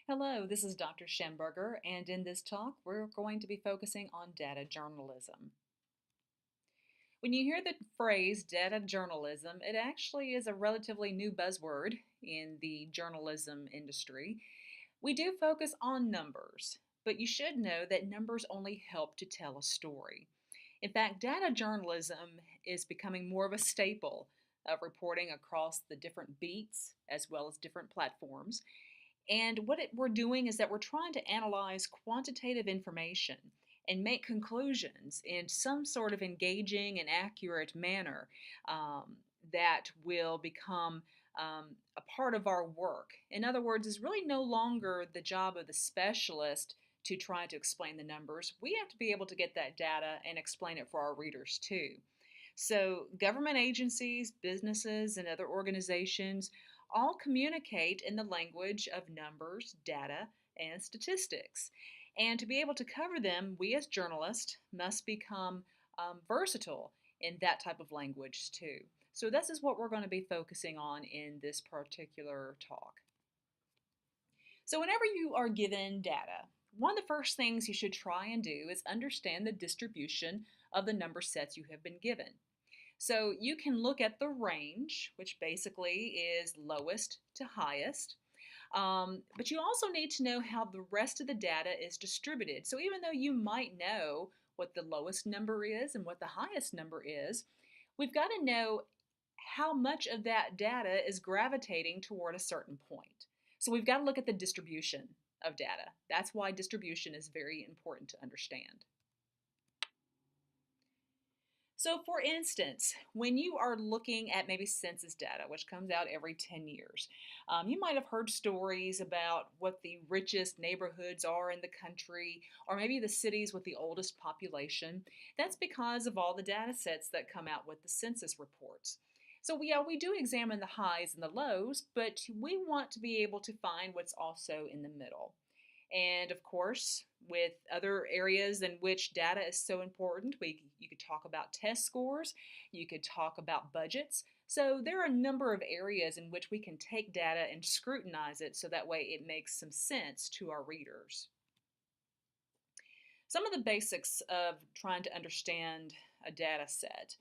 Hello, this is Dr. Schamberger, and in this talk, we're going to be focusing on data journalism. When you hear the phrase data journalism, it actually is a relatively new buzzword in the journalism industry. We do focus on numbers, but you should know that numbers only help to tell a story. In fact, data journalism is becoming more of a staple of reporting across the different beats as well as different platforms. And we're doing is that we're trying to analyze quantitative information and make conclusions in some sort of engaging and accurate manner that will become a part of our work. In other words, it's really no longer the job of the specialist to try to explain the numbers. We have to be able to get that data and explain it for our readers too. So, government agencies, businesses, and other organizations all communicate in the language of numbers, data, and statistics. And to be able to cover them, we as journalists must become versatile in that type of language too. So, this is what we're going to be focusing on in this particular talk. So, whenever you are given data, one of the first things you should try and do is understand the distribution of the number sets you have been given. So you can look at the range, which basically is lowest to highest. But you also need to know how the rest of the data is distributed. So even though you might know what the lowest number is and what the highest number is, we've got to know how much of that data is gravitating toward a certain point. So we've got to look at the distribution of data. That's why distribution is very important to understand. So, for instance, when you are looking at maybe census data, which comes out every 10 years, you might have heard stories about what the richest neighborhoods are in the country, or maybe the cities with the oldest population. That's because of all the data sets that come out with the census reports. So, we do examine the highs and the lows, but we want to be able to find what's also in the middle. And of course, with other areas in which data is so important, you could talk about test scores, you could talk about budgets. So there are a number of areas in which we can take data and scrutinize it so that way it makes some sense to our readers. Some of the basics of trying to understand a data set.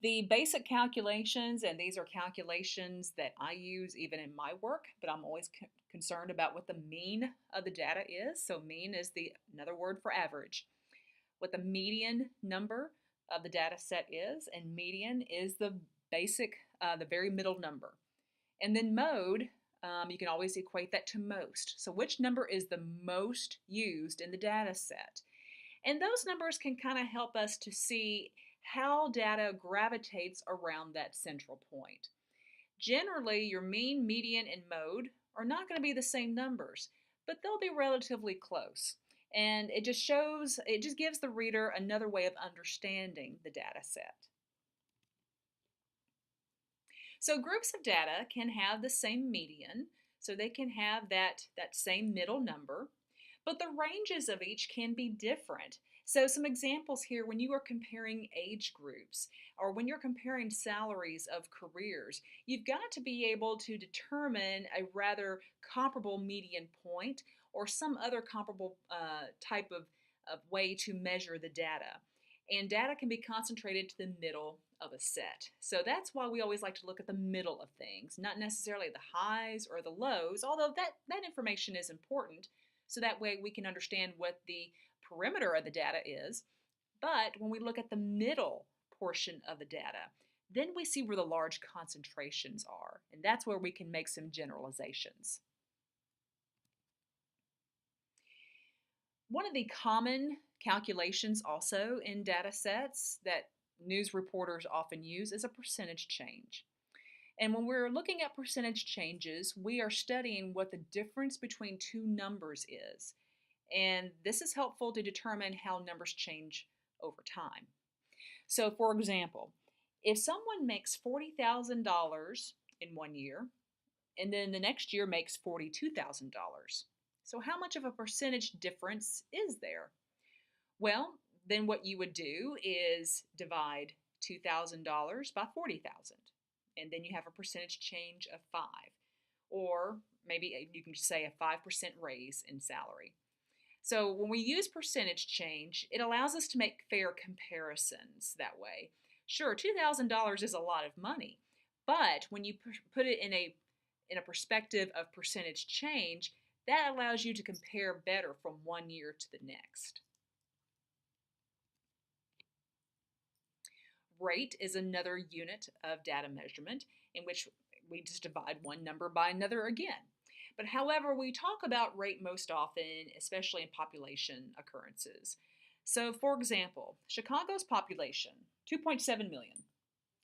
The basic calculations, and these are calculations that I use even in my work, but I'm always concerned about what the mean of the data is. So mean is another word for average. What the median number of the data set is, and median is the very middle number. And then mode, you can always equate that to most. So which number is the most used in the data set? And those numbers can kind of help us to see how data gravitates around that central point. Generally, your mean, median, and mode are not going to be the same numbers, but they'll be relatively close. And it just gives the reader another way of understanding the data set. So groups of data can have the same median, so they can have that same middle number, but the ranges of each can be different. So some examples here, when you are comparing age groups or when you're comparing salaries of careers, you've got to be able to determine a rather comparable median point or some other comparable type of way to measure the data. And data can be concentrated to the middle of a set. So that's why we always like to look at the middle of things, not necessarily the highs or the lows, although that information is important. So that way we can understand what the perimeter of the data is. But when we look at the middle portion of the data, then we see where the large concentrations are. And that's where we can make some generalizations. One of the common calculations also in data sets that news reporters often use is a percentage change. And when we're looking at percentage changes, we are studying what the difference between two numbers is. And this is helpful to determine how numbers change over time. So for example, if someone makes $40,000 in one year, and then the next year makes $42,000, so how much of a percentage difference is there? Well, then what you would do is divide $2,000 by 40,000, and then you have a percentage change of 5. or maybe you can just say a 5% raise in salary. So when we use percentage change, it allows us to make fair comparisons that way. Sure, $2,000 is a lot of money, but when you put it in a perspective of percentage change, that allows you to compare better from one year to the next. Rate is another unit of data measurement in which we just divide one number by another again. But however, we talk about rate most often, especially in population occurrences. So for example, Chicago's population, 2.7 million,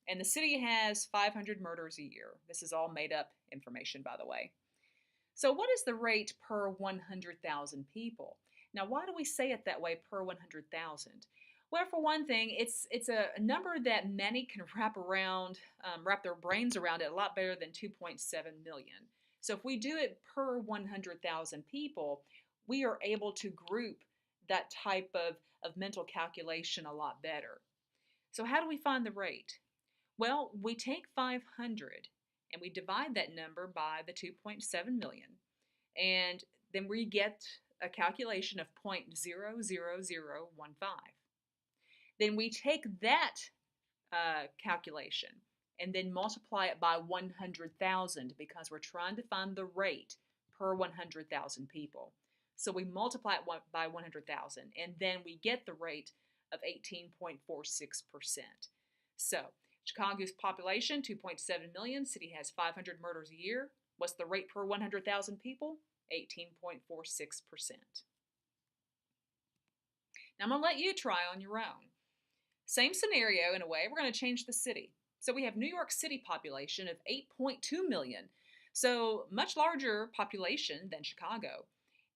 and the city has 500 murders a year. This is all made up information, by the way. So what is the rate per 100,000 people? Now, why do we say it that way, per 100,000? Well, for one thing, it's a number that many can wrap their brains around it a lot better than 2.7 million. So if we do it per 100,000 people, we are able to group that type of mental calculation a lot better. So how do we find the rate? Well, we take 500 and we divide that number by the 2.7 million, and then we get a calculation of 0.00015. Then we take that calculation and then multiply it by 100,000 because we're trying to find the rate per 100,000 people. So we multiply it by 100,000 and then we get the rate of 18.46%. So Chicago's population, 2.7 million, city has 500 murders a year. What's the rate per 100,000 people? 18.46%. Now I'm going to let you try on your own. Same scenario in a way, we're going to change the city. So we have New York City population of 8.2 million. So much larger population than Chicago.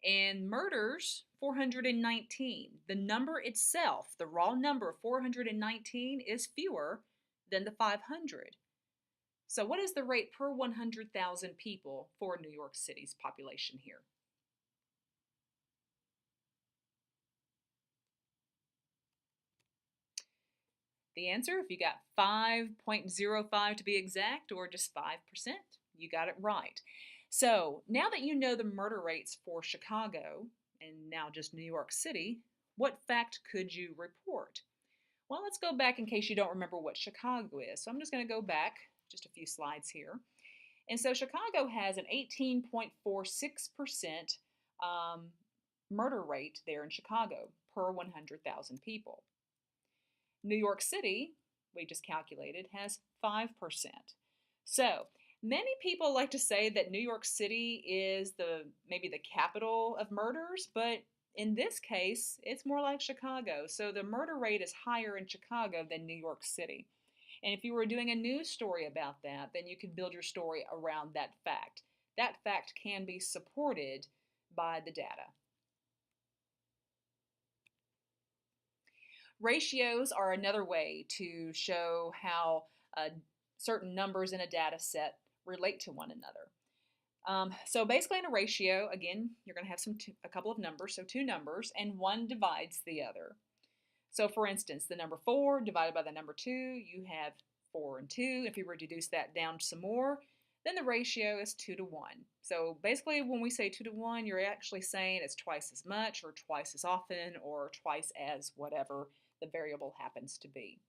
And murders, 419. The number itself, the raw number 419, is fewer than the 500. So what is the rate per 100,000 people for New York City's population here? The answer, if you got 5.05 to be exact, or just 5%, you got it right. So now that you know the murder rates for Chicago, and now just New York City, what fact could you report? Well, let's go back in case you don't remember what Chicago is. So I'm just going to go back just a few slides here. And so Chicago has an 18.46% murder rate there in Chicago per 100,000 people. New York City, we just calculated, has 5%. So many people like to say that New York City is maybe the capital of murders, but in this case, it's more like Chicago. So the murder rate is higher in Chicago than New York City. And if you were doing a news story about that, then you could build your story around that fact. That fact can be supported by the data. Ratios are another way to show how certain numbers in a data set relate to one another. So basically in a ratio, again, you're going to have a couple of numbers, so two numbers, and one divides the other. So for instance, the number 4 divided by the number 2, you have 4 and 2. If you reduce that down some more, then the ratio is 2 to 1. So basically when we say 2 to 1, you're actually saying it's twice as much or twice as often or twice as whatever the variable happens to be.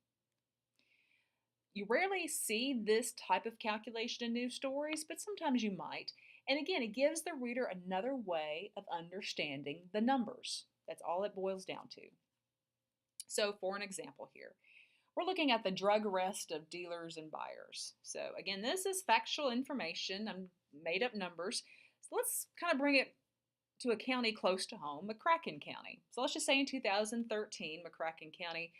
You rarely see this type of calculation in news stories, but sometimes you might. And again, it gives the reader another way of understanding the numbers. That's all it boils down to. So for an example here, we're looking at the drug arrest of dealers and buyers. So again, this is factual information. I'm made up numbers. So let's kind of bring it to a county close to home, McCracken County. So let's just say in 2013, McCracken County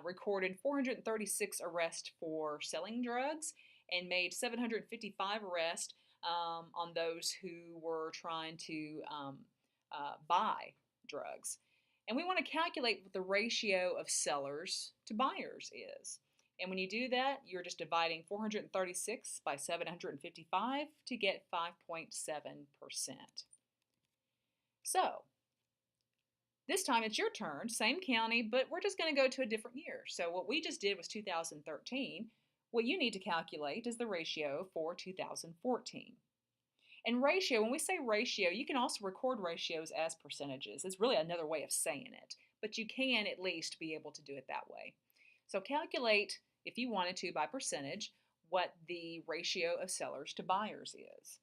recorded 436 arrests for selling drugs and made 755 arrests on those who were trying to buy drugs. And we want to calculate what the ratio of sellers to buyers is. And when you do that, you're just dividing 436 by 755 to get 5.7%. So this time it's your turn, same county, but we're just going to go to a different year. So what we just did was 2013. What you need to calculate is the ratio for 2014. And ratio, when we say ratio, you can also record ratios as percentages. It's really another way of saying it, but you can at least be able to do it that way. So calculate, if you wanted to, by percentage, what the ratio of sellers to buyers is.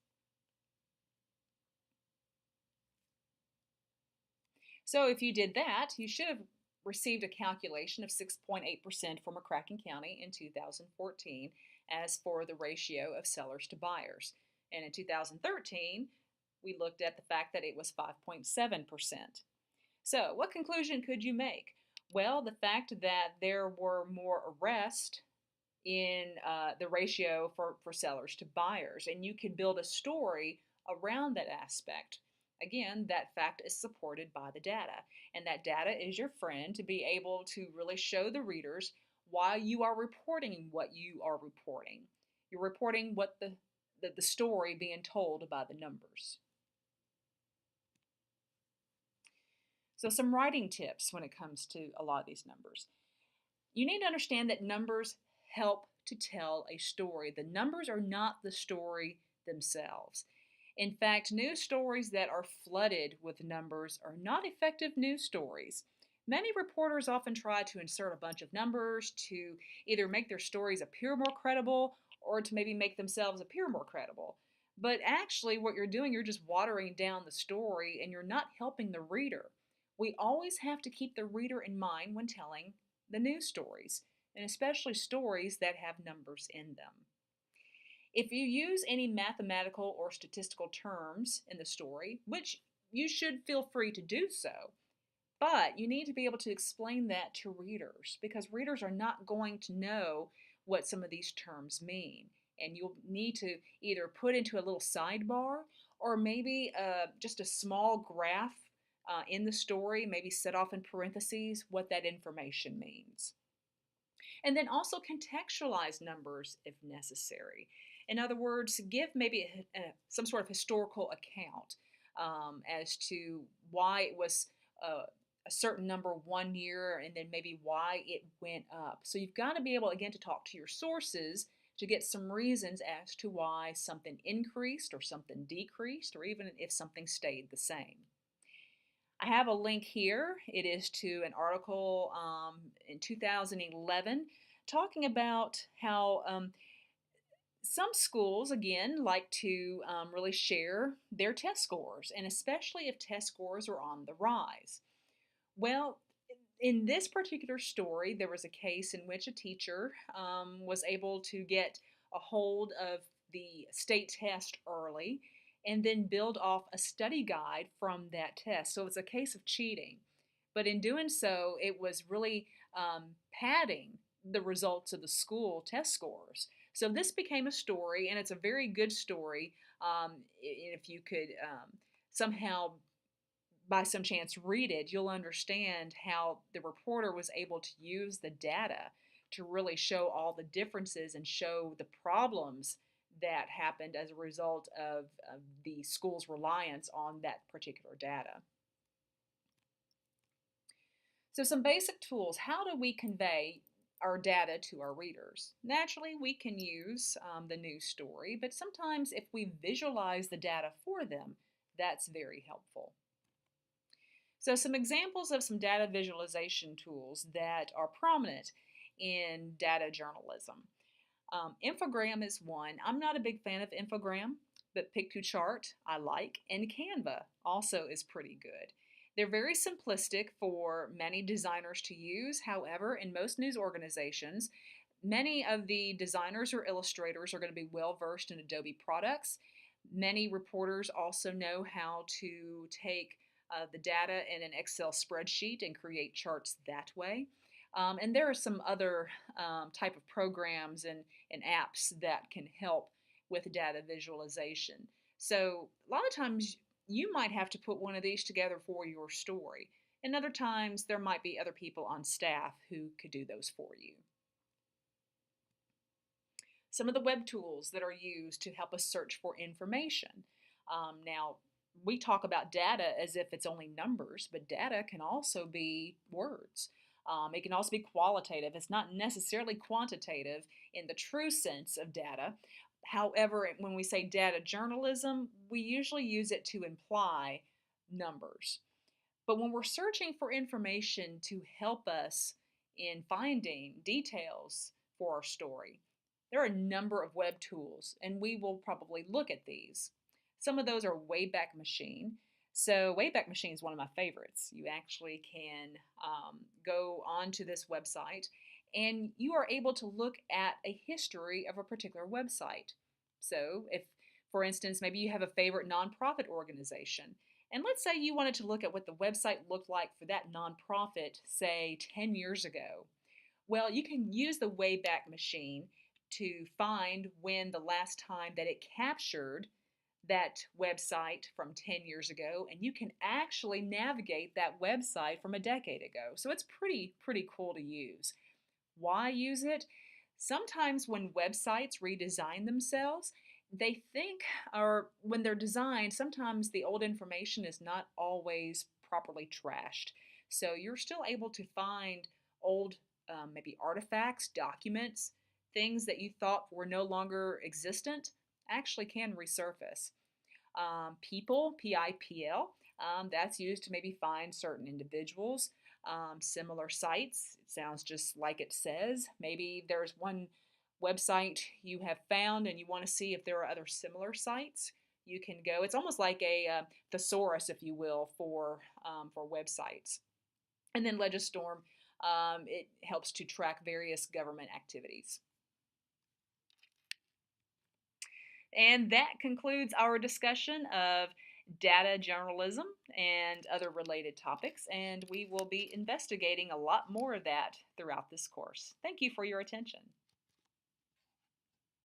So if you did that, you should have received a calculation of 6.8% for McCracken County in 2014 as for the ratio of sellers to buyers. And in 2013, we looked at the fact that it was 5.7%. So what conclusion could you make? Well, the fact that there were more arrests in the ratio for sellers to buyers, and you could build a story around that aspect. Again, that fact is supported by the data, and that data is your friend to be able to really show the readers why you are reporting what you are reporting. You're reporting what the story being told by the numbers. So some writing tips when it comes to a lot of these numbers. You need to understand that numbers help to tell a story. The numbers are not the story themselves. In fact, news stories that are flooded with numbers are not effective news stories. Many reporters often try to insert a bunch of numbers to either make their stories appear more credible or to maybe make themselves appear more credible. But actually, what you're doing, you're just watering down the story and you're not helping the reader. We always have to keep the reader in mind when telling the news stories, and especially stories that have numbers in them. If you use any mathematical or statistical terms in the story, which you should feel free to do so, but you need to be able to explain that to readers because readers are not going to know what some of these terms mean. And you'll need to either put into a little sidebar or maybe just a small graph in the story, maybe set off in parentheses what that information means. And then also contextualize numbers if necessary. In other words, give maybe some sort of historical account as to why it was a certain number one year and then maybe why it went up. So you've got to be able, again, to talk to your sources to get some reasons as to why something increased or something decreased or even if something stayed the same. I have a link here. It is to an article in 2011 talking about how some schools, again, like to really share their test scores, and especially if test scores are on the rise. Well, in this particular story, there was a case in which a teacher was able to get a hold of the state test early and then build off a study guide from that test. So it's a case of cheating. But in doing so, it was really padding the results of the school test scores. So this became a story, and it's a very good story. If you could somehow, by some chance, read it, you'll understand how the reporter was able to use the data to really show all the differences and show the problems that happened as a result of the school's reliance on that particular data. So some basic tools. How do we convey our data to our readers? Naturally, we can use the news story, but sometimes if we visualize the data for them, that's very helpful. So some examples of some data visualization tools that are prominent in data journalism. Infogram is one. I'm not a big fan of Infogram, but Pick2Chart I like, and Canva also is pretty good. They're very simplistic for many designers to use. However, in most news organizations, many of the designers or illustrators are going to be well versed in Adobe products. Many reporters also know how to take the data in an Excel spreadsheet and create charts that way. And there are some other type of programs and apps that can help with data visualization. So a lot of times you might have to put one of these together for your story. And other times there might be other people on staff who could do those for you. Some of the web tools that are used to help us search for information. Now, we talk about data as if it's only numbers, but data can also be words. It can also be qualitative. It's not necessarily quantitative in the true sense of data, However, when we say data journalism, we usually use it to imply numbers. But when we're searching for information to help us in finding details for our story, there are a number of web tools, and we will probably look at these. Some of those are Wayback Machine. So, Wayback Machine is one of my favorites. You actually can go onto this website and you are able to look at a history of a particular website. So, if, for instance, maybe you have a favorite nonprofit organization, and let's say you wanted to look at what the website looked like for that nonprofit, say 10 years ago. Well, you can use the Wayback Machine to find when the last time that it captured that website from 10 years ago, and you can actually navigate that website from a decade ago. So it's pretty cool to use. Why use it? Sometimes when websites redesign themselves, they think, or when they're designed, sometimes the old information is not always properly trashed. So you're still able to find old, maybe artifacts, documents, things that you thought were no longer existent, actually can resurface. People, PIPL, that's used to maybe find certain individuals. Similar sites, it sounds just like it says. Maybe there's one website you have found and you want to see if there are other similar sites. You can go. It's almost like a thesaurus, if you will, for websites. And then Legistorm, it helps to track various government activities. And that concludes our discussion of data journalism and other related topics, and we will be investigating a lot more of that throughout this course. Thank you for your attention.